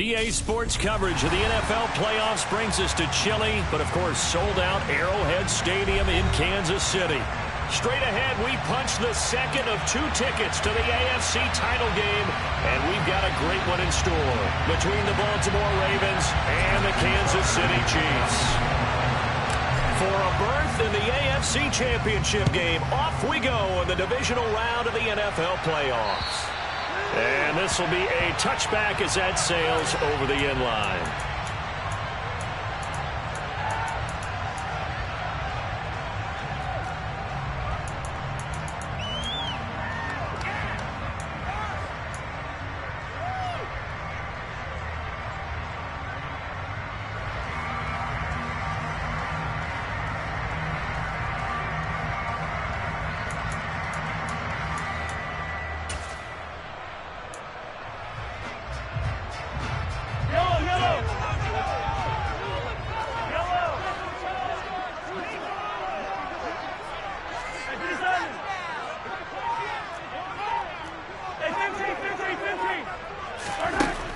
EA Sports coverage of the NFL playoffs brings us to chilly, but of course sold-out Arrowhead Stadium in Kansas City. Straight ahead, we punch the second of 2 tickets to the AFC title game, and we've got a great one in store between the Baltimore Ravens and the Kansas City Chiefs. For a berth in the AFC Championship game, off we go in the divisional round of the NFL playoffs. And this will be a touchback as that sails over the end line.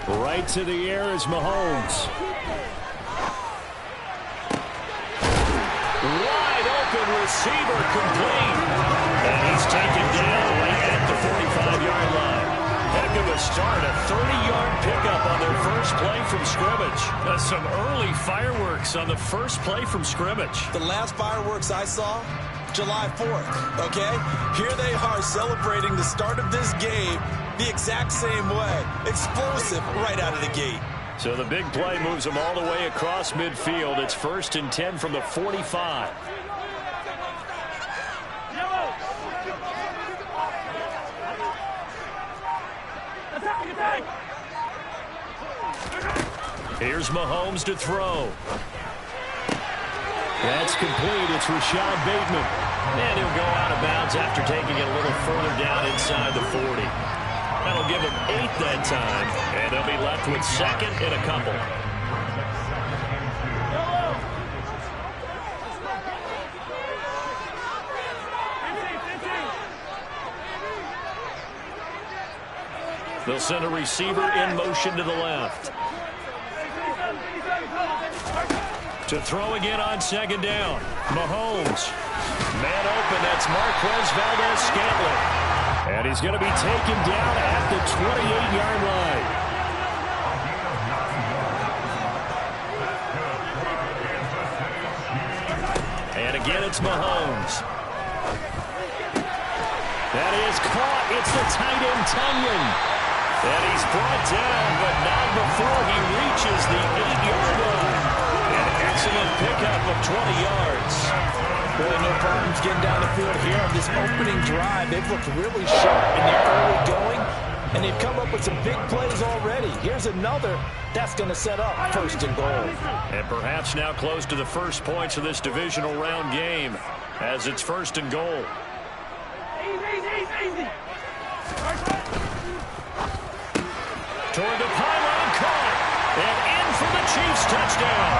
Right to the air is Mahomes. Wide open receiver complete. And he's taken down right at the 45-yard line. Heck of a start, a 30-yard pickup on their first play from scrimmage. Some early fireworks on the first play from scrimmage. The last fireworks I saw, July 4th, okay? Here they are celebrating the start of this game the exact same way. Explosive right out of the gate. So the big play moves them all the way across midfield. It's 1st and 10 from the 45. Here's Mahomes to throw. That's complete. It's Rashad Bateman. And he'll go out of bounds after taking it a little further down inside the 40. That'll give him 8 that time, and they'll be left with 2nd and a couple. They'll send a receiver in motion to the left. To throw again on 2nd down. Mahomes. Man open, that's Marquez Valdez-Scantling. And he's going to be taken down at the 28-yard line. And again, it's Mahomes. That is caught. It's the tight end, Tunyon. And he's brought down, but not before he reaches the 8-yard line. An excellent pickup of 20 yards. Really no problems getting down the field here on this opening drive. They've looked really sharp in their early going, and they've come up with some big plays already. Here's another that's going to set up 1st and goal. And perhaps now close to the first points of this divisional round game as it's 1st and goal. Toward the pylon, caught, and in for the Chiefs touchdown.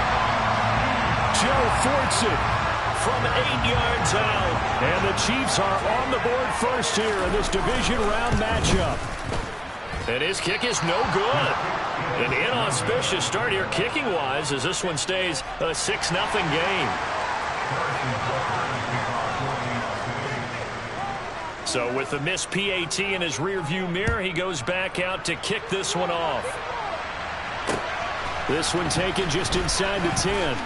Joe Fortson from 8 yards out. And the Chiefs are on the board first here in this division round matchup. And his kick is no good. An inauspicious start here kicking-wise as this one stays a 6-0 game. So with the missed PAT in his rearview mirror, he goes back out to kick this one off. This one taken just inside the 10.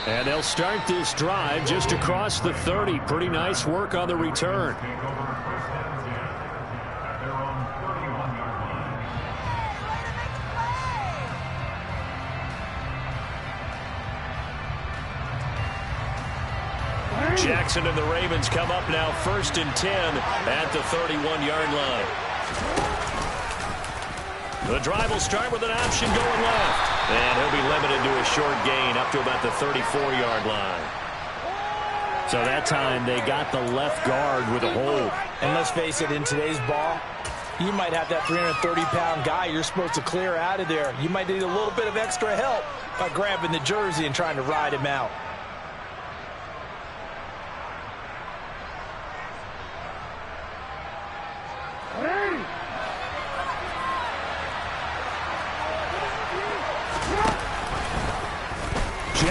And they'll start this drive just across the 30. Pretty nice work on the return. Jackson and the Ravens come up now 1st and 10 at the 31-yard line. The drive will start with an option going left. And he'll be limited to a short gain up to about the 34-yard line. So that time they got the left guard with a hold. And let's face it, in today's ball, you might have that 330-pound guy you're supposed to clear out of there. You might need a little bit of extra help by grabbing the jersey and trying to ride him out.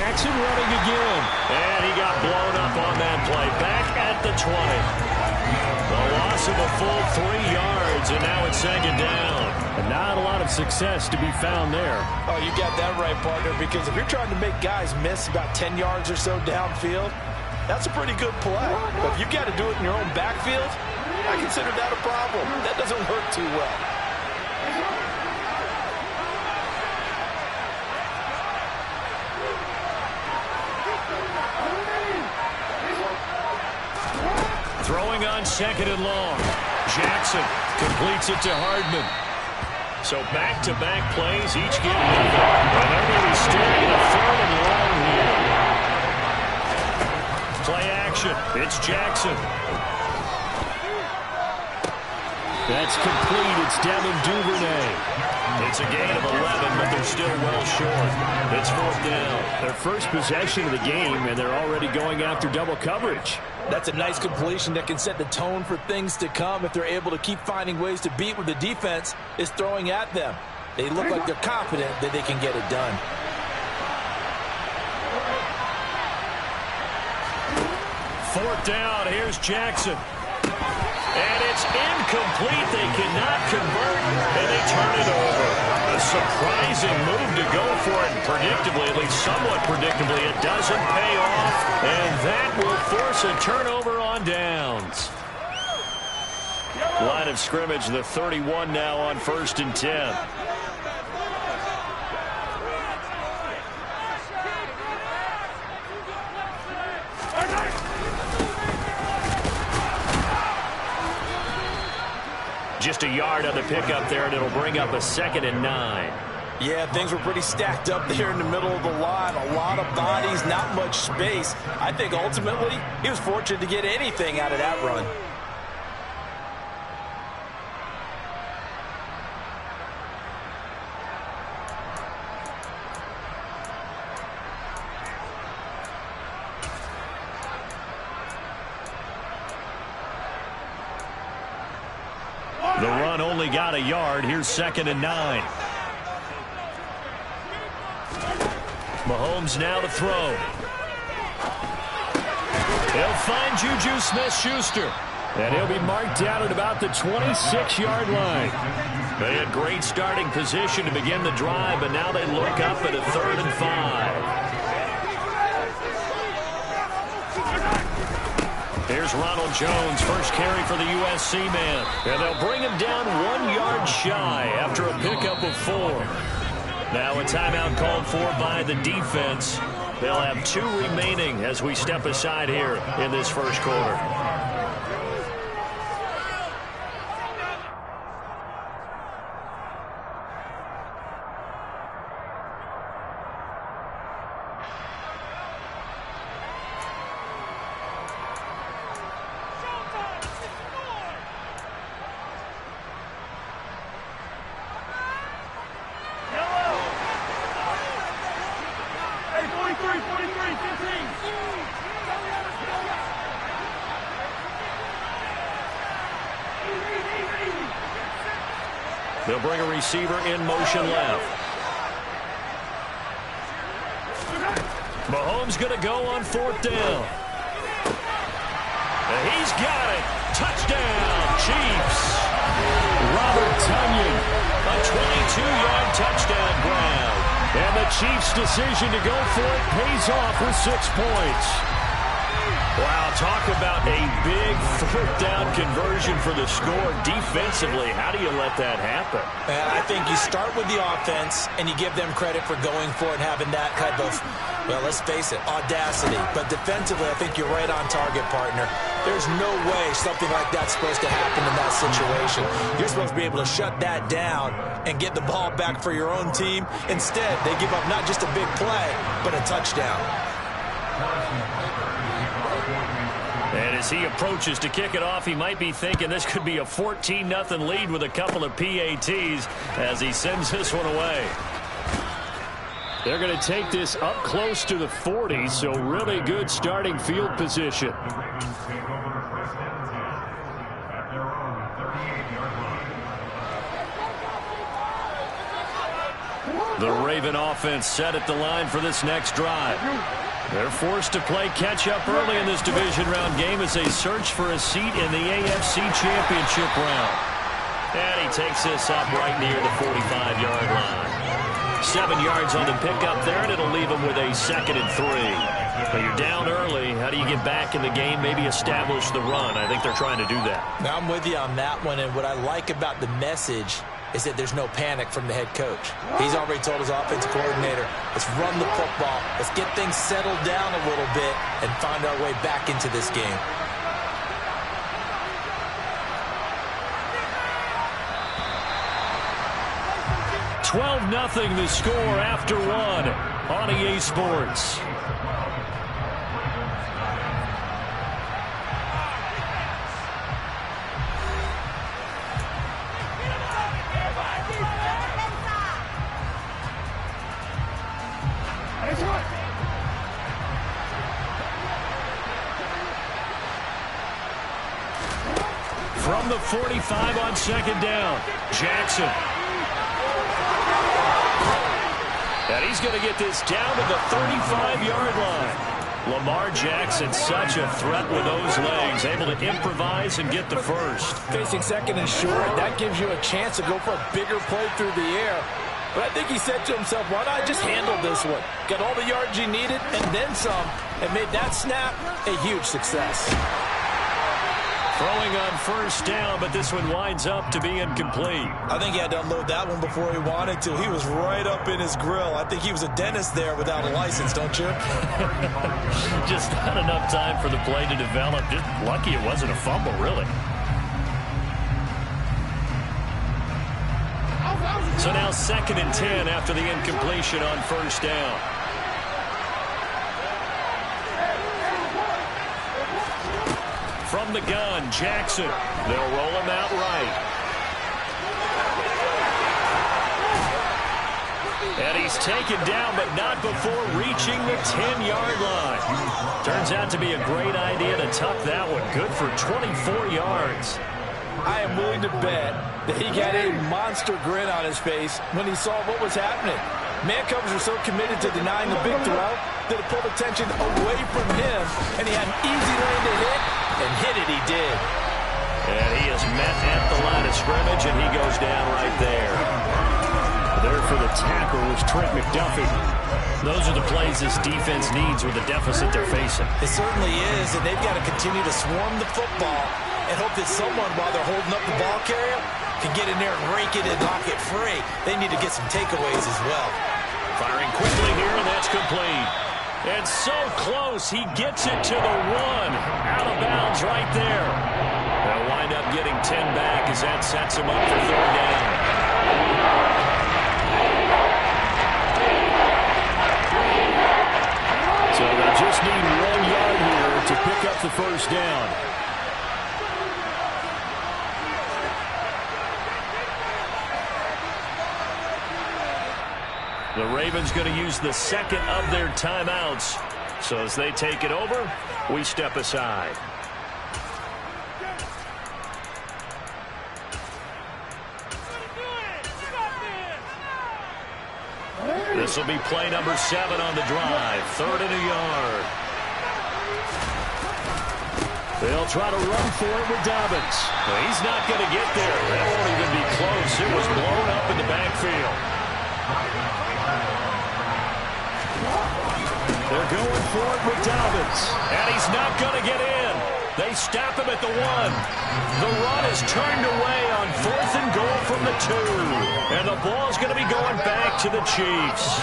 Jackson running again. And he got blown up on that play. Back at the 20. A loss of a full 3 yards, and now it's second down. And not a lot of success to be found there. Oh, you got that right, partner, because if you're trying to make guys miss about 10 yards or so downfield, that's a pretty good play. But if you've got to do it in your own backfield, I consider that a problem. That doesn't work too well. Throwing on second and long. Jackson completes it to Hardman. So back-to-back plays, each get moving. And they're going to be staring at a third and long here. Play action. It's Jackson. That's complete. It's Devin Duvernay. It's a gain of 11, but they're still well short. It's fourth down. Their first possession of the game, and they're already going after double coverage. That's a nice completion that can set the tone for things to come if they're able to keep finding ways to beat what the defense is throwing at them. They look like they're confident that they can get it done. Fourth down. Here's Jackson. And it's incomplete. They cannot convert, and they turn it over. A surprising move to go for it, and predictably, at least somewhat predictably, it doesn't pay off, and that will force a turnover on downs. Line of scrimmage, the 31 now on 1st and 10. Just a yard on the pickup there, and it'll bring up a 2nd and 9. Yeah, things were pretty stacked up there in the middle of the line. A lot of bodies, not much space. I think ultimately he was fortunate to get anything out of that run. The run only got a yard. Here's 2nd and 9. Mahomes now to throw. He'll find Juju Smith-Schuster. And he'll be marked down at about the 26-yard line. They had great starting position to begin the drive, but now they look up at a 3rd and 5. Here's Ronald Jones, first carry for the USC man. And they'll bring him down 1 yard shy after a pickup of 4. Now a timeout called for by the defense. They'll have 2 remaining as we step aside here in this first quarter. They'll bring a receiver in motion left. Mahomes going to go on 4th down. And he's got it. Touchdown, Chiefs. Robert Tonyan, a 22-yard touchdown grab. And the Chiefs' decision to go for it pays off with 6 points. Wow, talk about a big 4th down conversion for the score. Defensively, how do you let that happen? And I think you start with the offense, and you give them credit for going for it, having that type of, well, let's face it, audacity. But defensively, I think you're right on target, partner. There's no way something like that's supposed to happen in that situation. You're supposed to be able to shut that down and get the ball back for your own team. Instead, they give up not just a big play, but a touchdown. And as he approaches to kick it off, he might be thinking this could be a 14-0 lead with a couple of PATs as he sends this one away. They're going to take this up close to the 40, so really good starting field position. The Raven offense set at the line for this next drive. They're forced to play catch-up early in this division round game as they search for a seat in the AFC Championship round. And he takes this up right near the 45-yard line. 7 yards on the pickup there, and it'll leave him with a 2nd and 3. But you're down early. How do you get back in the game, maybe establish the run? I think they're trying to do that. Now, I'm with you on that one, and what I like about the message is that there's no panic from the head coach. He's already told his offensive coordinator, let's run the football, let's get things settled down a little bit and find our way back into this game. $12-0 the score after 1 on EA Sports. From the 45 on 2nd down, Jackson. And he's going to get this down to the 35-yard line. Lamar Jackson, such a threat with those legs, able to improvise and get the first. Facing 2nd and short, that gives you a chance to go for a bigger play through the air. But I think he said to himself, why not just handle this one? Got all the yards he needed and then some, and made that snap a huge success. Throwing on 1st down, but this one winds up to be incomplete. I think he had to unload that one before he wanted to. He was right up in his grill. I think he was a dentist there without a license, don't you? Just not enough time for the play to develop. Just lucky it wasn't a fumble, really. So now 2nd and 10 after the incompletion on 1st down. From the gun, Jackson. They'll roll him out right. And he's taken down, but not before reaching the 10-yard line. Turns out to be a great idea to tuck that one. Good for 24 yards. I am willing to bet that he got a monster grin on his face when he saw what was happening. Man covers are so committed to denying the big throw that it pulled attention away from him, and he had an easy lane to hit, and hit it he did. And he is met at the line of scrimmage, and he goes down right there. There for the tackle was Trent McDuffie. Those are the plays this defense needs with the deficit they're facing. It certainly is, and they've got to continue to swarm the football and hope that someone, while they're holding up the ball carrier, can get in there and rake it and knock it free. They need to get some takeaways as well. Firing quickly here, and that's complete. And so close, he gets it to the 1. Out of bounds right there. They'll wind up getting 10 back as that sets him up for 3rd down. So they just need 1 yard here to pick up the 1st down. The Ravens going to use the 2nd of their timeouts. So as they take it over, we step aside. This will be play number 7 on the drive. 3rd and a yard. They'll try to run for it with Dobbins. Well, he's not going to get there. That won't even be close. It was blown up in the backfield. They're going for it with Dobbins. And he's not going to get in. They stop him at the 1. The run is turned away on 4th and goal from the 2. And the ball's going to be going back to the Chiefs.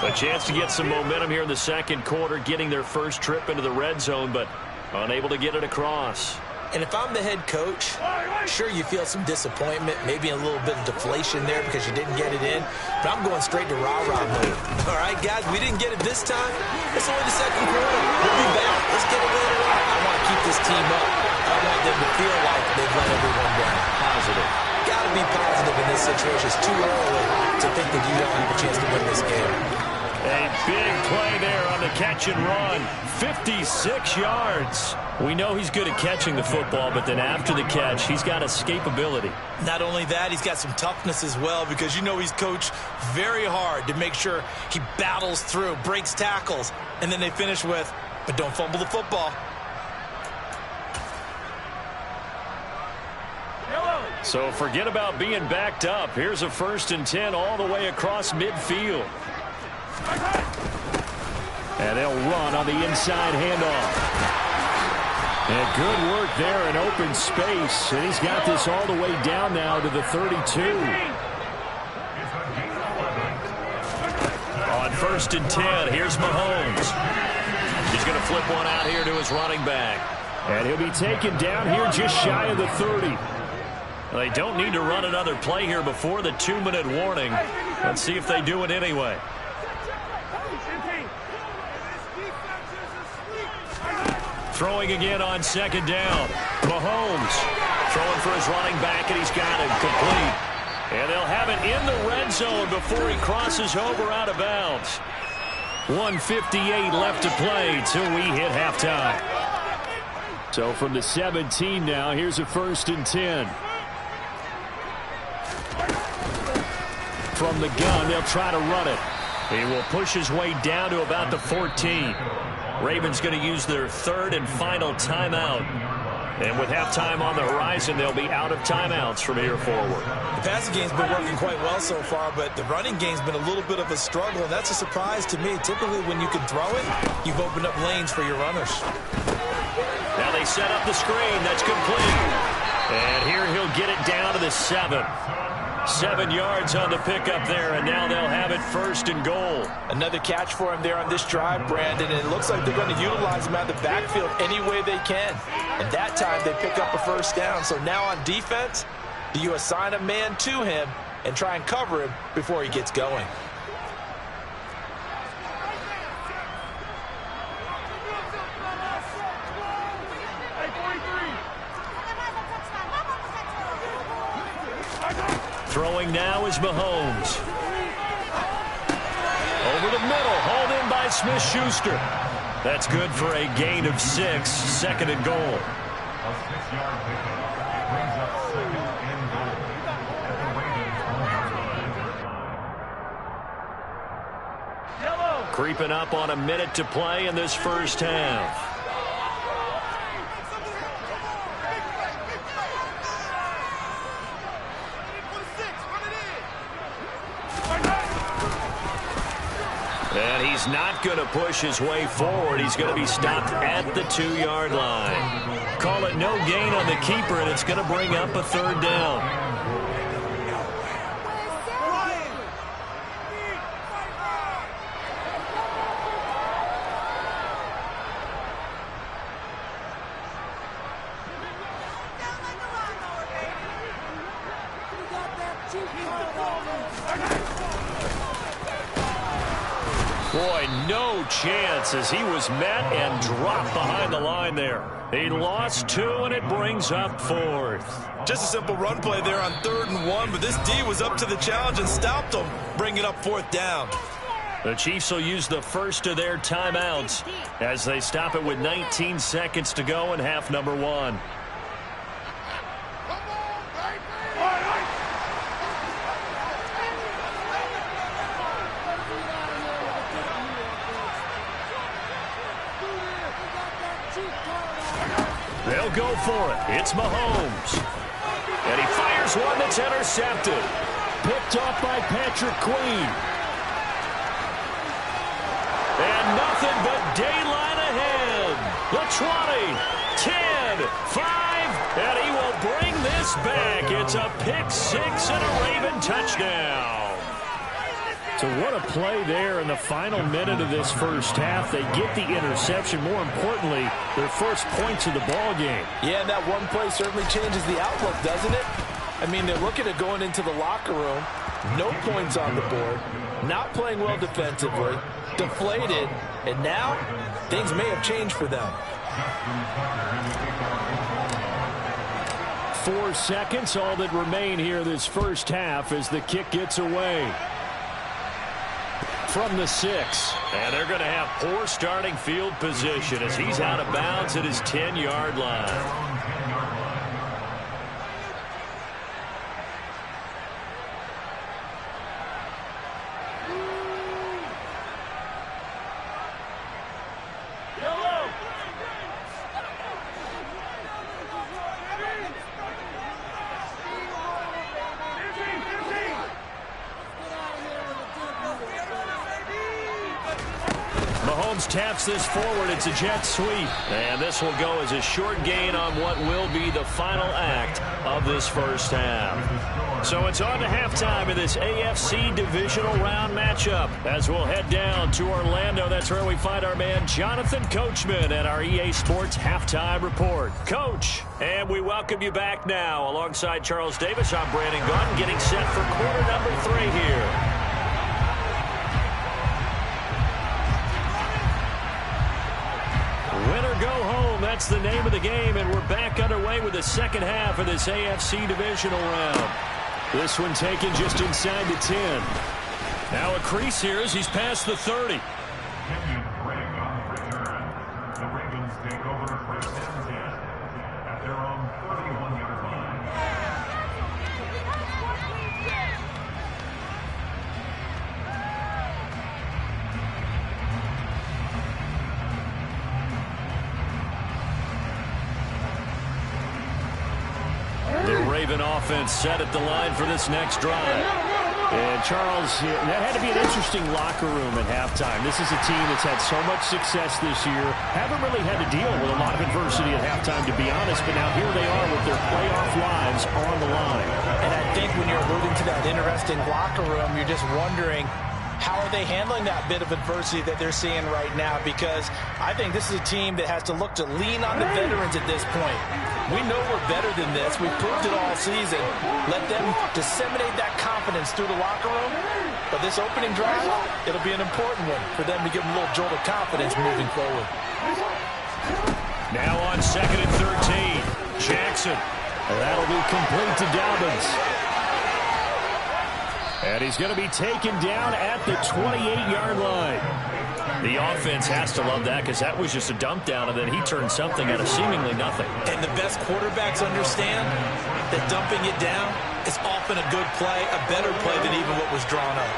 A chance to get some momentum here in the 2nd quarter, getting their first trip into the red zone, but unable to get it across. And if I'm the head coach, sure, you feel some disappointment, maybe a little bit of deflation there because you didn't get it in. But I'm going straight to rah-rah mode. All right, guys, we didn't get it this time. It's only the 2nd quarter. We'll be back. Let's get it later on. I want to keep this team up. I want them to feel like they've let everyone down. Positive. Got to be positive in this situation. It's too early to think that you don't have a chance to win this game. A big play there on the catch and run. 56 yards. We know he's good at catching the football, but then after the catch, he's got escapability. Not only that, he's got some toughness as well, because you know he's coached very hard to make sure he battles through, breaks tackles, and then they finish with, but don't fumble the football. So forget about being backed up. Here's a 1st and 10 all the way across midfield. And they'll run on the inside handoff. And good work there in open space. And he's got this all the way down now to the 32. On 1st and 10, here's Mahomes. He's going to flip one out here to his running back. And he'll be taken down here just shy of the 30. They don't need to run another play here before the 2-minute warning. Let's see if they do it anyway. Throwing again on 2nd down. Mahomes throwing for his running back, and he's got it complete. And they'll have it in the red zone before he crosses over out of bounds. 1:58 left to play till we hit halftime. So from the 17 now, here's a 1st and 10. From the gun, they'll try to run it. He will push his way down to about the 14. Ravens going to use their 3rd and final timeout. And with halftime on the horizon, they'll be out of timeouts from here forward. The passing game's been working quite well so far, but the running game's been a little bit of a struggle, and that's a surprise to me. Typically, when you can throw it, you've opened up lanes for your runners. Now they set up the screen. That's complete. And here he'll get it down to the 7. 7 yards on the pickup there, and now they'll have it 1st and goal. Another catch for him there on this drive, Brandon, and it looks like they're going to utilize him out of the backfield any way they can. And that time they pick up a 1st down. So now on defense, do you assign a man to him and try and cover him before he gets going? Throwing now is Mahomes. Over the middle, hauled in by Smith-Schuster. That's good for a gain of 6, 2nd and goal. A 6-yard pickup brings up 2nd and goal at the Ravens' 1-yard line. Creeping up on a minute to play in this 1st half. And he's not going to push his way forward. He's going to be stopped at the 2-yard line. Call it no gain on the keeper, and it's going to bring up a 3rd down. Boy, no chance as he was met and dropped behind the line there. He lost 2, and it brings up 4th. Just a simple run play there on 3rd and 1, but this D was up to the challenge and stopped him, bringing up 4th down. The Chiefs will use the first of their timeouts as they stop it with 19 seconds to go in half number 1. They'll go for it. It's Mahomes. And he fires one that's intercepted. Picked off by Patrick Queen. And nothing but daylight ahead. The 20, 10, 5, and he will bring this back. It's a pick 6 and a Raven touchdown. So what a play there in the final minute of this 1st half. They get the interception. More importantly, their first points of the ball game. Yeah, and that one play certainly changes the outlook, doesn't it? I mean, they're looking at going into the locker room. No points on the board. Not playing well defensively. Deflated. And now, things may have changed for them. 4 seconds, all that remain here this 1st half as the kick gets away. from the 6. And they're going to have poor starting field position as he's out of bounds at his 10-yard line. Taps this forward. It's a jet sweep. And this will go as a short gain on what will be the final act of this first half. So it's on to halftime in this AFC divisional round matchup as we'll head down to Orlando. That's where we find our man Jonathan Coachman at our EA Sports Halftime Report. Coach, and we welcome you back now. Alongside Charles Davis, I'm Brandon Gaudin getting set for quarter number 3 here. Win or go home, that's the name of the game, and we're back underway with the second half of this AFC divisional round. This one taken just inside the 10. Now a crease here as he's past the 30. The Ravens take over first and 10 at their own 31-yard line. The Raven offense set at the line for this next drive. And Charles, that had to be an interesting locker room at halftime. This is a team that's had so much success this year. Haven't really had to deal with a lot of adversity at halftime, to be honest. But now here they are with their playoff lives on the line. And I think when you're alluding to that interesting locker room, you're just wondering, how are they handling that bit of adversity that they're seeing right now? Because I think this is a team that has to look to lean on the veterans at this point. We know we're better than this. We've proved it all season. Let them disseminate that confidence through the locker room. But this opening drive, it'll be an important one for them to give them a little jolt of confidence moving forward. Now on 2nd and 13, Jackson. That'll be complete to Dobbins. And he's going to be taken down at the 28-yard line. The offense has to love that because that was just a dump down, and then he turned something out of seemingly nothing. And the best quarterbacks understand that dumping it down is often a good play, a better play than even what was drawn up.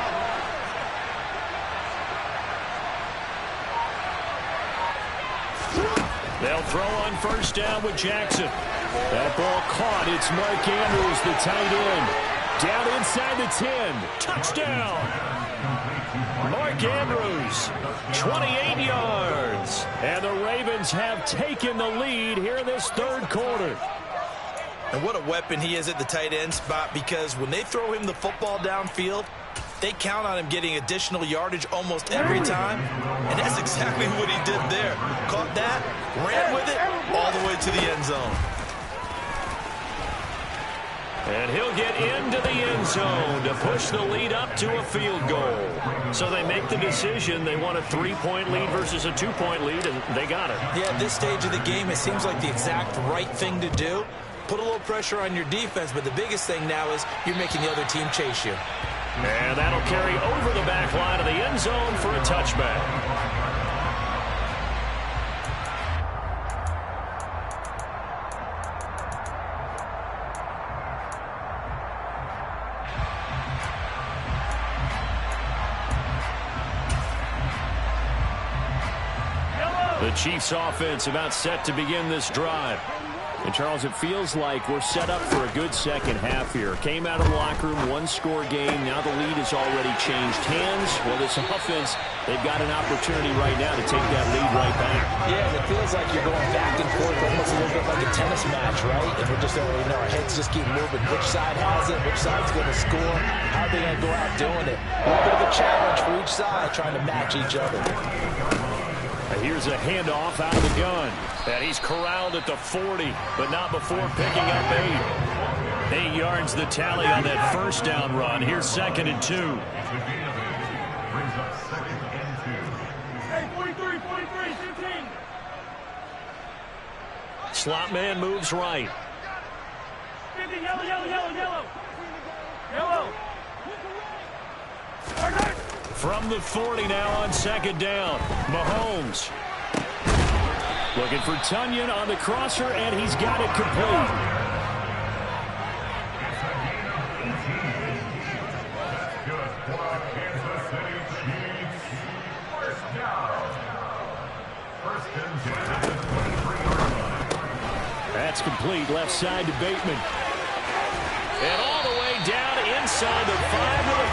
They'll throw on first down with Jackson. That ball caught. It's Mark Andrews, the tight end. Down inside the 10. Touchdown. Mark Andrews, 28 yards. And the Ravens have taken the lead here in this third quarter. And what a weapon he is at the tight end spot, because when they throw him the football downfield, they count on him getting additional yardage almost every time. And that's exactly what he did there. Caught that, ran with it, all the way to the end zone. And he'll get into the end zone to push the lead up to a field goal. So they make the decision. They want a 3-point lead versus a 2-point lead, and they got it. Yeah, at this stage of the game, it seems like the exact right thing to do. Put a little pressure on your defense, but the biggest thing now is you're making the other team chase you. And that'll carry over the back line of the end zone for a touchback. The Chiefs offense about set to begin this drive. And, Charles, it feels like we're set up for a good second half here. Came out of the locker room, one-score game. Now the lead has already changed hands. Well, this offense, they've got an opportunity right now to take that lead right back. Yeah, it feels like you're going back and forth, almost a little bit like a tennis match, right? And we're just, our heads just keep moving. Which side has it? Which side's going to score? How are they going to go out doing it? A little bit of a challenge for each side, trying to match each other. Here's a handoff out of the gun. And he's corralled at the 40, but not before picking up 8. 8 yards the tally on that first down run. Here's 2nd and 2. Brings up 2nd and 2. Hey, 43, 15. Slot man moves right. 50, yellow. From the 40 now on second down. Mahomes. Looking for Tunyon on the crosser, and he's got it complete. That's complete, left side to Bateman. And all the way down inside the 5 to the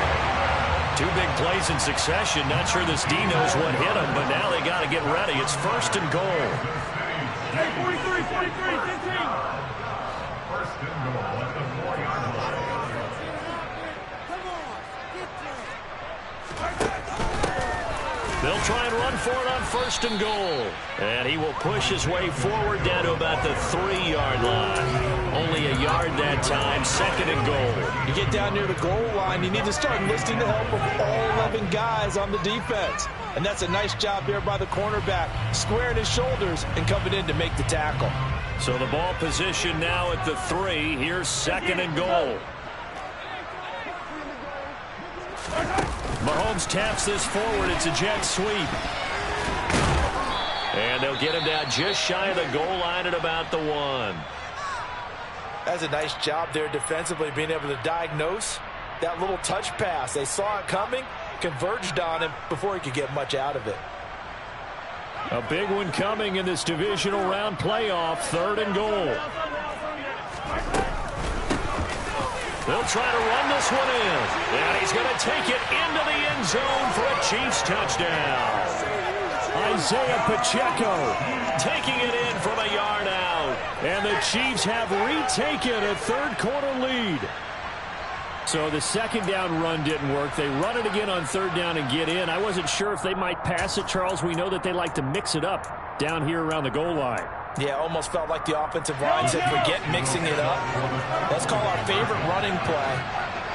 4. Two big plays in succession. Not sure this D knows what hit him, but now they got to get ready. It's first and goal. Hey, 43, 15. First and goal at the 4-yard line. They'll try and run for it on first and goal. And he will push his way forward down to about the 3-yard line. Only a yard that time, second and goal. You get down near the goal line, you need to start enlisting the help of all 11 guys on the defense. And that's a nice job there by the cornerback, squaring his shoulders and coming in to make the tackle. So the ball position now at the 3. Here's second and goal. Mahomes taps this forward. It's a jet sweep. And they'll get him down just shy of the goal line at about the 1. That's a nice job there defensively, being able to diagnose that little touch pass. They saw it coming, converged on him before he could get much out of it. A big one coming in this divisional round playoff, third and goal. They'll try to run this one in. And he's going to take it into the end zone for a Chiefs touchdown. Isaiah Pacheco taking it in from a yard out. And the Chiefs have retaken a third-quarter lead. So the second down run didn't work. They run it again on third down and get in. I wasn't sure if they might pass it, Charles. We know that they like to mix it up down here around the goal line. Yeah, almost felt like the offensive line said, forget mixing it up. Let's call our favorite running play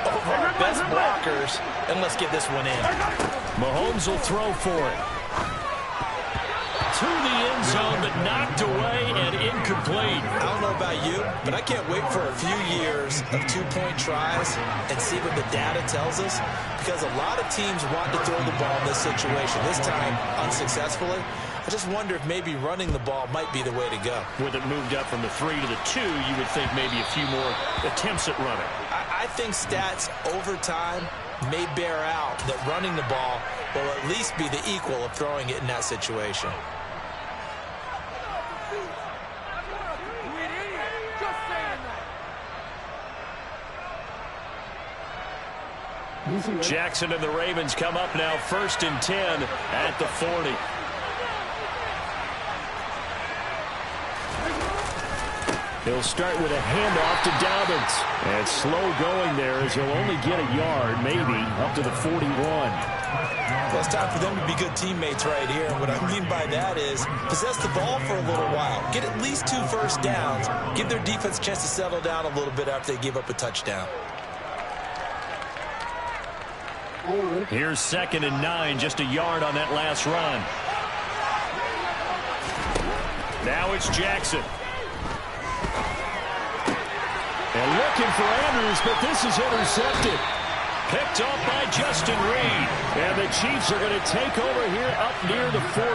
over our best blockers, and let's get this one in. Mahomes will throw for it. To the end zone, but knocked away and incomplete. I don't know about you, but I can't wait for a few years of two-point tries and see what the data tells us, because a lot of teams want to throw the ball in this situation. This time, unsuccessfully. I just wonder if maybe running the ball might be the way to go. With it moved up from the 3 to the 2, you would think maybe a few more attempts at running. I think stats over time may bear out that running the ball will at least be the equal of throwing it in that situation. Jackson and the Ravens come up now, first and 10 at the 40. He'll start with a handoff to Dobbins. And slow going there as he'll only get a yard, maybe, up to the 41. Well, it's time for them to be good teammates right here. And what I mean by that is possess the ball for a little while. Get at least 2 first downs. Give their defense a chance to settle down a little bit after they give up a touchdown. Here's second and 9, just a yard on that last run. Now it's Jackson. And looking for Andrews, but this is intercepted. Picked off by Justin Reed. And the Chiefs are going to take over here up near the 40.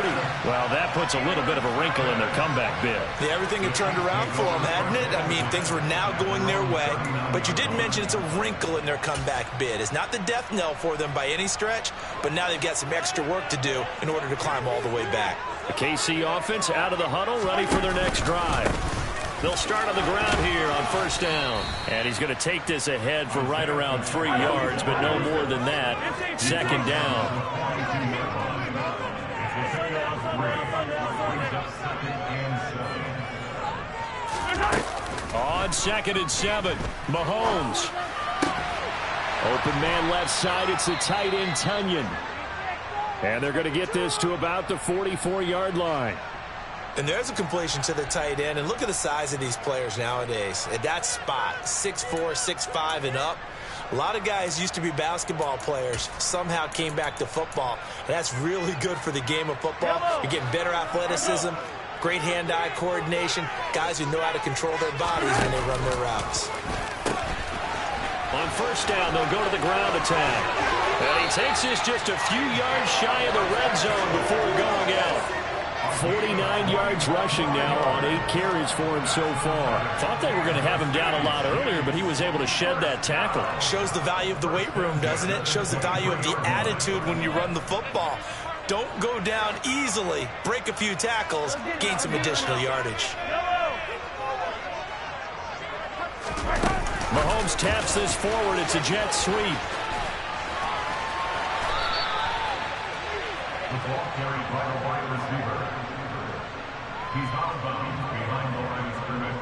Well, that puts a little bit of a wrinkle in their comeback bid. Yeah, everything had turned around for them, hadn't it? I mean, things were now going their way. But you did mention it's a wrinkle in their comeback bid. It's not the death knell for them by any stretch, but now they've got some extra work to do in order to climb all the way back. The KC offense out of the huddle, ready for their next drive. They'll start on the ground here on first down. And he's going to take this ahead for right around 3 yards, but no more than that. Second down. On second and 7, Mahomes. Open man left side, it's the tight end Tunyon. And they're going to get this to about the 44-yard line. And there's a completion to the tight end. And look at the size of these players nowadays. At that spot, 6'4", 6'5", and up. A lot of guys used to be basketball players, somehow came back to football. And that's really good for the game of football. You're getting better athleticism, great hand-eye coordination, guys who know how to control their bodies when they run their routes. On first down, they'll go to the ground attack. And he takes this just a few yards shy of the red zone before going out. 49 yards rushing now on 8 carries for him so far. Thought they were going to have him down a lot earlier, but he was able to shed that tackle. Shows the value of the weight room, doesn't it? Shows the value of the attitude when you run the football. Don't go down easily. Break a few tackles, gain some additional yardage. Mahomes taps this forward. It's a jet sweep. The ball carried by the wide receiver. He's out of bounds behind the line of scrimmage.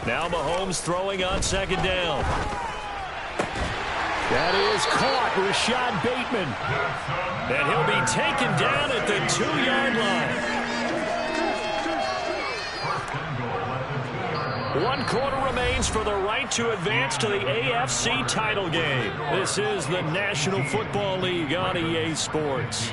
Now Mahomes throwing on second down. That is caught, Rashad Bateman. And he'll be taken down at the 2-yard line. 1 quarter remains for the right to advance to the AFC title game. This is the National Football League on EA Sports.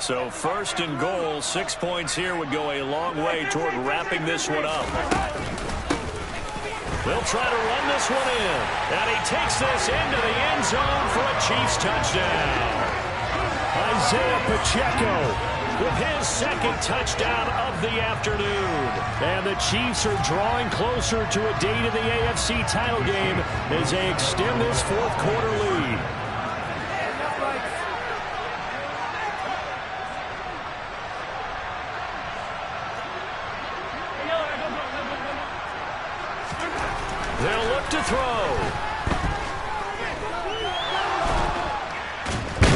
So first and goal, 6 points here would go a long way toward wrapping this one up. They'll try to run this one in. And he takes this into the end zone for a Chiefs touchdown. Isaiah Pacheco with his second touchdown of the afternoon. And the Chiefs are drawing closer to a date of the AFC title game as they extend this fourth quarter lead. They'll look to throw.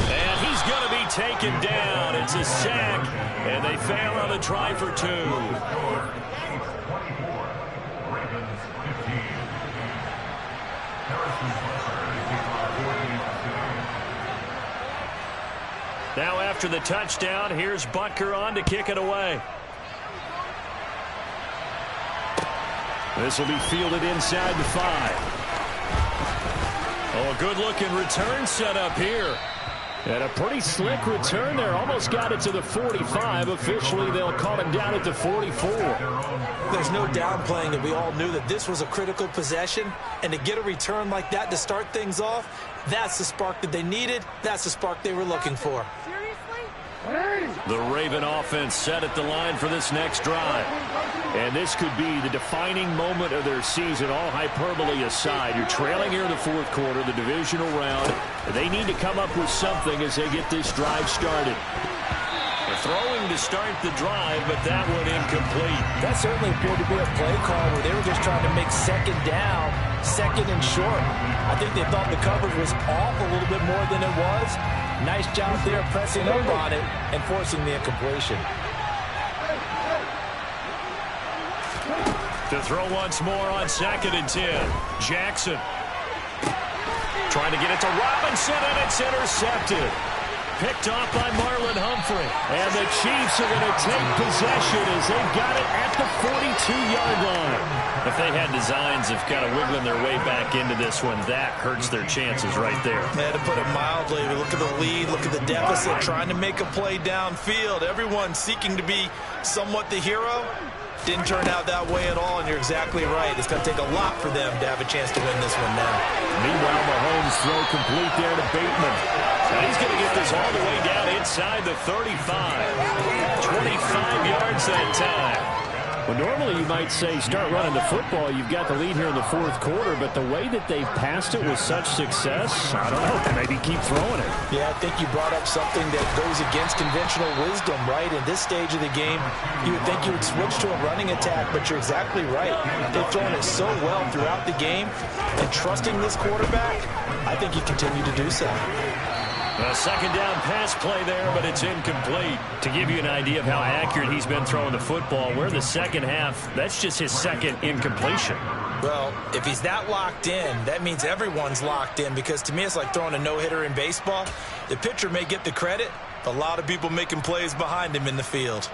And he's going to be taken down. It's a sack, and they fail on the try for 2. Now after the touchdown, here's Butker on to kick it away. This will be fielded inside the 5. Oh, a good-looking return set up here. And a pretty slick return there. Almost got it to the 45. Officially, they'll call him down at the 44. There's no downplaying it. We all knew that this was a critical possession. And to get a return like that to start things off, that's the spark that they needed. That's the spark they were looking for. The Raven offense set at the line for this next drive. And this could be the defining moment of their season, all hyperbole aside. You're trailing here in the fourth quarter, the divisional round. They need to come up with something as they get this drive started. They're throwing to start the drive, but that one incomplete. That certainly appeared to be a play call where they were just trying to make second down, second and short. I think they thought the coverage was off a little bit more than it was. Nice job there pressing up on it and forcing the incompletion. To throw once more on 2nd and 10. Jackson trying to get it to Robinson, and it's intercepted. Picked off by Marlon Humphrey. And the Chiefs are going to take possession as they've got it at the 42-yard line. If they had designs of kind of wiggling their way back into this one, that hurts their chances right there. Yeah, to put it mildly, look at the lead, look at the deficit, trying to make a play downfield. Everyone seeking to be somewhat the hero. Didn't turn out that way at all, and you're exactly right. It's going to take a lot for them to have a chance to win this one now. Meanwhile, Mahomes throw complete there to Bateman. And he's going to get this all the way down inside the 35. 25 yards that time. Well, normally you might say start running the football. You've got the lead here in the fourth quarter, but the way that they've passed it with such success, I don't know, maybe keep throwing it. Yeah, I think you brought up something that goes against conventional wisdom, right? In this stage of the game, you would think you would switch to a running attack, but you're exactly right. They've thrown it so well throughout the game, and trusting this quarterback, I think you continue to do so. A second down pass play there, but it's incomplete. To give you an idea of how accurate he's been throwing the football, we're the second half. That's just his second incompletion. Well, if he's that locked in, that means everyone's locked in, because to me it's like throwing a no-hitter in baseball. The pitcher may get the credit, but a lot of people making plays behind him in the field.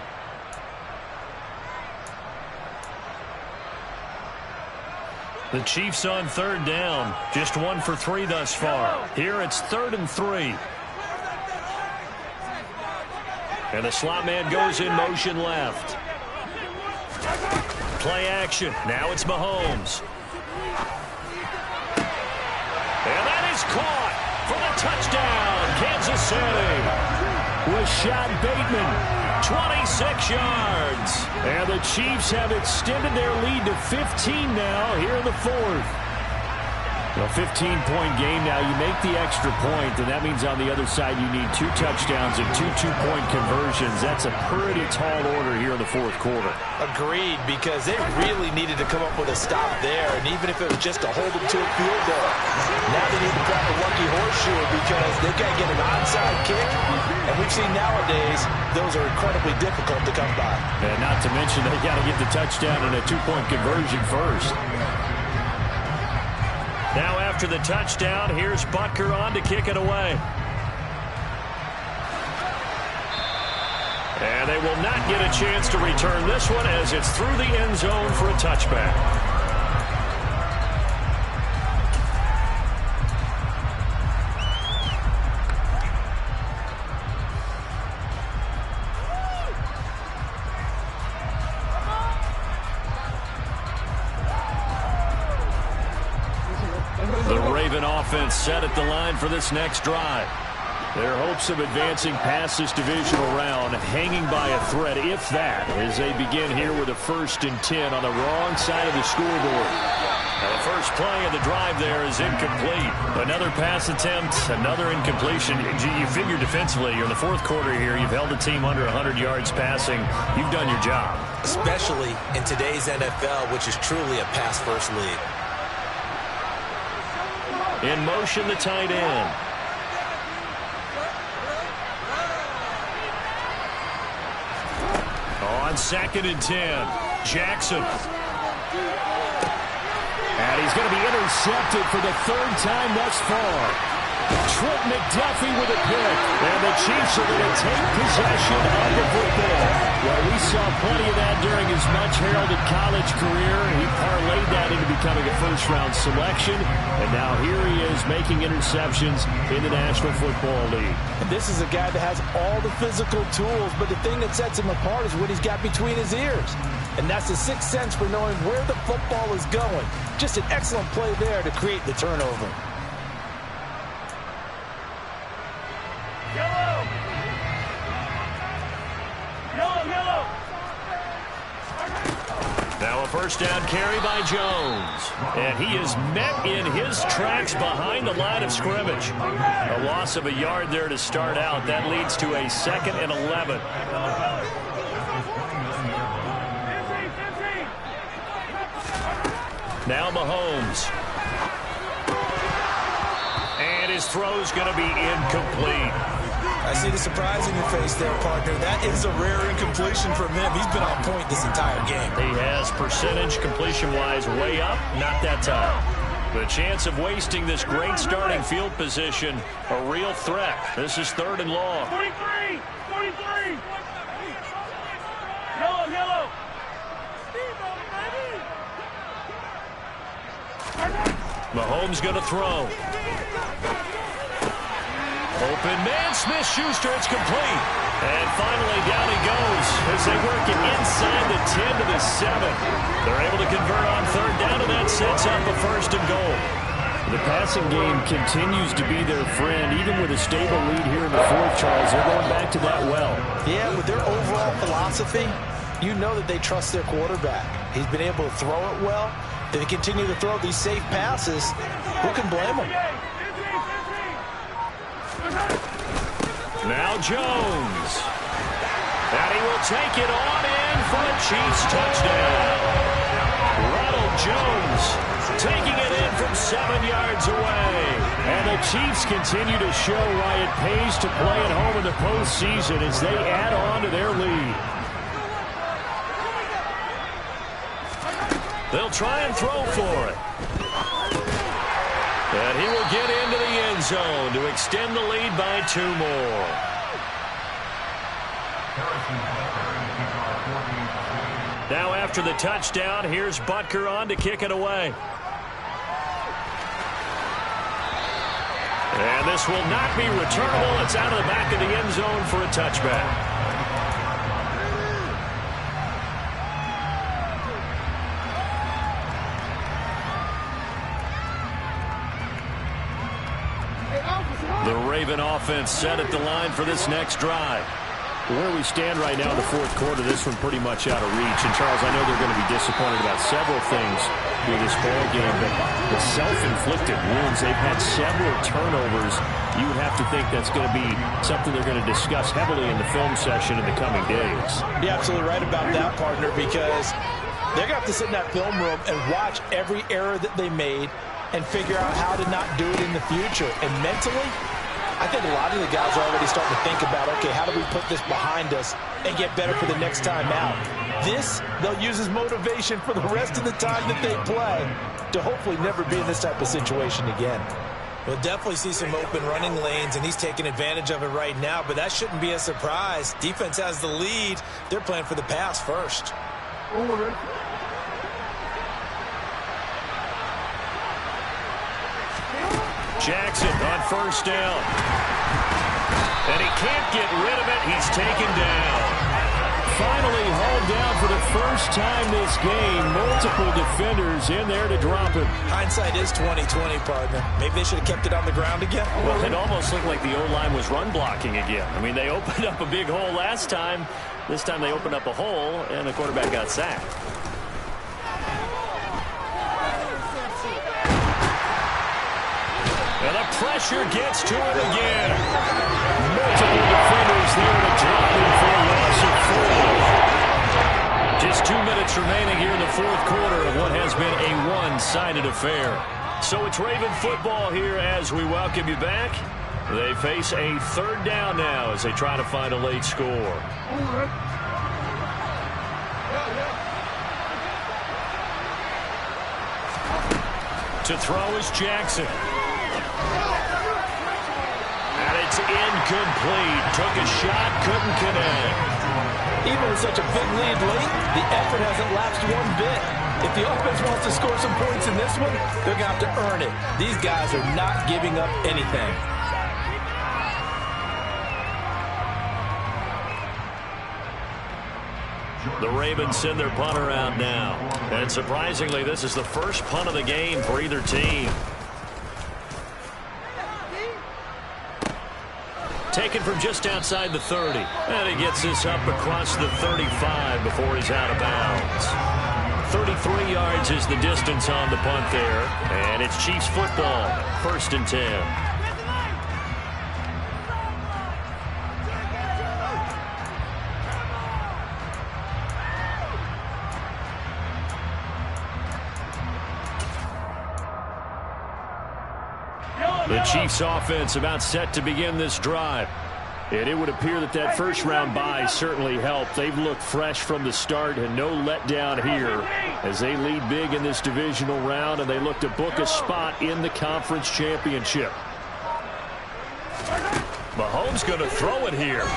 The Chiefs on third down. Just 1 for 3 thus far. Here it's 3rd and 3. And the slot man goes in motion left. Play action. Now it's Mahomes. And that is caught for the touchdown. Kansas City. Rashad Bateman. 26 yards. And the Chiefs have extended their lead to 15 now here in the 4th. A 15-point game now. You make the extra point, and that means on the other side you need 2 touchdowns and 2 two-point conversions. That's a pretty tall order here in the 4th quarter. Agreed, because they really needed to come up with a stop there, and even if it was just to hold them to a field goal. Now they need to grab a lucky horseshoe because they've got to get an onside kick, and we've seen nowadays those are incredibly difficult to come by. And not to mention they got to get the touchdown and a 2-point conversion first. Now after the touchdown, here's Butker on to kick it away. And they will not get a chance to return this one as it's through the end zone for a touchback. Offense set at the line for this next drive. Their hopes of advancing past this divisional round hanging by a thread, if that, as they begin here with a 1st and 10 on the wrong side of the scoreboard. Now the first play of the drive there is incomplete. Another pass attempt, another incompletion. You figure defensively, you're in the 4th quarter here. You've held the team under 100 yards passing. You've done your job. Especially in today's NFL, which is truly a pass-first league. In motion, the tight end. On 2nd and 10, Jackson. And he's going to be intercepted for the 3rd time thus far. Trent McDuffie with a pick. And the Chiefs are going to take possession of the football. Well, we saw plenty of that during his much-heralded college career. He parlayed that into becoming a first-round selection. And now here he is making interceptions in the National Football League. And this is a guy that has all the physical tools, but the thing that sets him apart is what he's got between his ears. And that's the 6th sense for knowing where the football is going. Just an excellent play there to create the turnover. Now a first down carry by Jones. And he is met in his tracks behind the line of scrimmage. A loss of a yard there to start out. That leads to a 2nd and 11. Now Mahomes. And his throw's going to be incomplete. I see the surprise in your face there, partner. That is a rare incompletion from him. He's been on point this entire game. He has percentage completion-wise way up, not that time. The chance of wasting this great starting field position, a real threat. This is 3rd and long. 43! 43! Yellow! Mahomes going to throw. Open man, Smith-Schuster, it's complete. And finally down he goes as they work it inside the 10 to the 7. They're able to convert on 3rd down, and that sets up a 1st and goal. The passing game continues to be their friend, even with a stable lead here in the 4th, Charles. They're going back to that well. Yeah, with their overall philosophy, you know that they trust their quarterback. He's been able to throw it well. If they continue to throw these safe passes, who can blame them? Now Jones. And he will take it on in for a Chiefs touchdown. Ronald Jones taking it in from 7 yards away. And the Chiefs continue to show why it pays to play at home in the postseason as they add on to their lead. They'll try and throw for it. And he will get into the end zone to extend the lead by 2 more. Now after the touchdown, here's Butker on to kick it away. And this will not be returnable. It's out of the back of the end zone for a touchback. The Raven offense set at the line for this next drive. Where we stand right now in the fourth quarter, this one pretty much out of reach. And, Charles, I know they're going to be disappointed about several things with this ball game, but the self-inflicted wounds, they've had several turnovers. You have to think that's going to be something they're going to discuss heavily in the film session in the coming days. You're absolutely right about that, partner, because they're going to have to sit in that film room and watch every error that they made and figure out how to not do it in the future. And mentally, I think a lot of the guys are already starting to think about, okay, how do we put this behind us and get better for the next time out? This, they'll use as motivation for the rest of the time that they play to hopefully never be in this type of situation again. We'll definitely see some open running lanes, and he's taking advantage of it right now, but that shouldn't be a surprise. Defense has the lead. They're playing for the pass first. Jackson on first down. And he can't get rid of it. He's taken down. Finally hauled down for the first time this game. Multiple defenders in there to drop him. Hindsight is 20/20, partner. Maybe they should have kept it on the ground again. Well, it almost looked like the O-line was run blocking again. I mean, they opened up a big hole last time. This time they opened up a hole, and the quarterback got sacked. And the pressure gets to him again. Multiple defenders there to drop him for a loss of 4. Just 2 minutes remaining here in the fourth quarter of what has been a one-sided affair. So it's Raven football here as we welcome you back. They face a third down now as they try to find a late score. To throw is Jackson. And it's incomplete. Took a shot, couldn't connect. Even with such a big lead late, the effort hasn't lapsed one bit. If the offense wants to score some points in this one, they're going to have to earn it. These guys are not giving up anything. The Ravens send their punter out now. And surprisingly, this is the first punt of the game for either team. Taken from just outside the 30. And he gets this up across the 35 before he's out of bounds. 33 yards is the distance on the punt there. And it's Chiefs football, 1st and 10. The Chiefs offense about set to begin this drive. And it would appear that that first round bye certainly helped. They've looked fresh from the start and no letdown here as they lead big in this divisional round and they look to book a spot in the conference championship. Mahomes going to throw it here.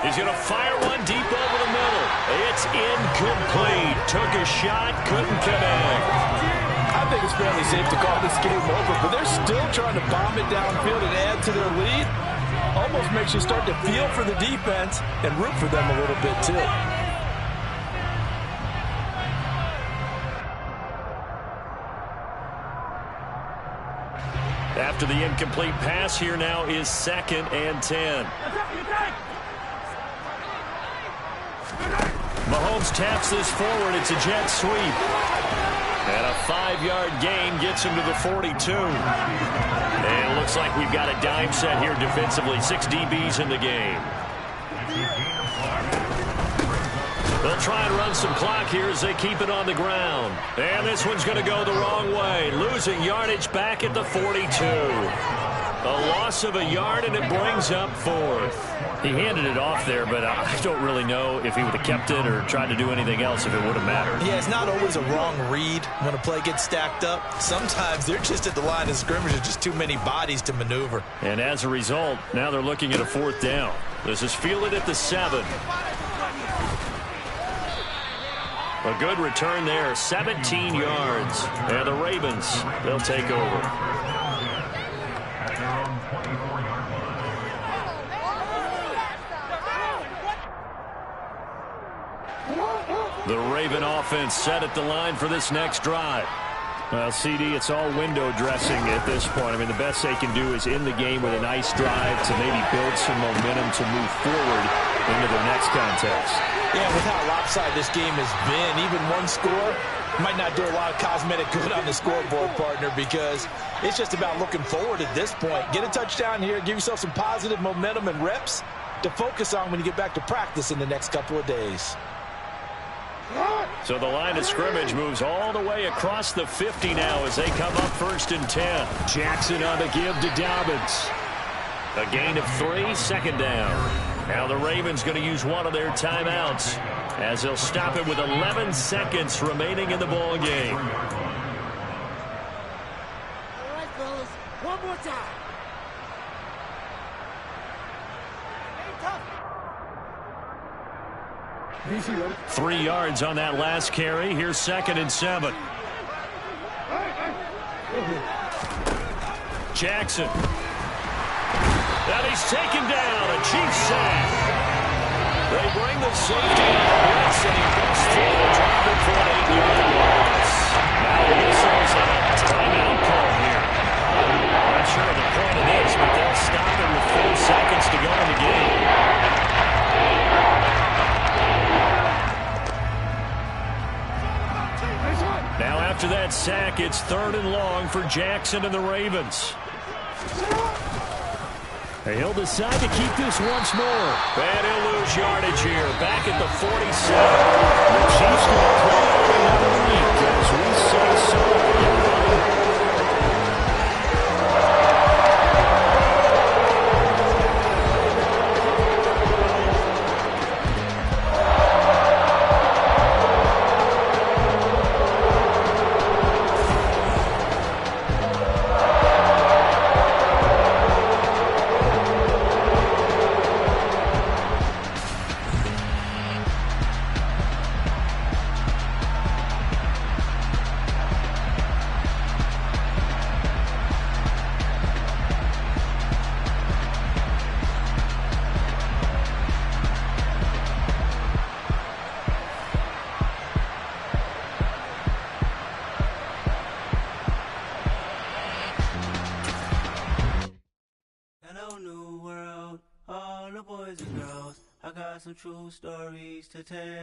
He's going to fire one deep over the middle. It's incomplete. Took a shot, couldn't connect. I think it's fairly safe to call this game over, but they're still trying to bomb it downfield and add to their lead. Almost makes you start to feel for the defense and root for them a little bit too. After the incomplete pass, here now is 2nd and 10. Mahomes taps this forward. It's a jet sweep. And a 5-yard gain gets him to the 42. And it looks like we've got a dime set here defensively. 6 DBs in the game. They'll try and run some clock here as they keep it on the ground. And this one's going to go the wrong way, losing yardage back at the 42. A loss of a yard, and it brings up fourth. He handed it off there, but I don't really know if he would have kept it or tried to do anything else if it would have mattered. Yeah, it's not always a wrong read when a play gets stacked up. Sometimes they're just at the line of scrimmage with just too many bodies to maneuver. And as a result, now they're looking at a fourth down. This is fielded at the 7. A good return there, 17 yards. And the Ravens, they'll take over. At their own 24-yard line. The Raven offense set at the line for this next drive. Well, CD, it's all window dressing at this point. I mean, the best they can do is end the game with a nice drive to maybe build some momentum to move forward into their next contest. Yeah, with how lopsided this game has been, even one score might not do a lot of cosmetic good on the scoreboard, partner, because it's just about looking forward at this point. Get a touchdown here, give yourself some positive momentum and reps to focus on when you get back to practice in the next couple of days. So the line of scrimmage moves all the way across the 50 now as they come up 1st and 10. Jackson on the give to Dobbins. A gain of 3, second down. Now the Ravens going to use one of their timeouts as they'll stop it with 11 seconds remaining in the ball game. All right, fellas. One more time. Hey, tough. 3 yards on that last carry. Here's 2nd and 7. Jackson. And he's taken down. A Chiefs sack. They bring the safety on the blitz, and he busts through the drop for an 8-yard loss. Now the whistle's a timeout call here. Not sure of the point of this, but they'll stop it with 4 seconds to go in the game. Now after that sack, it's 3rd and long for Jackson and the Ravens. He'll decide to keep this once more. And he'll lose yardage here, back at the 47. The Chiefs going to play another week as we say so. Hello, new world, all the boys and girls. I got some true stories to tell.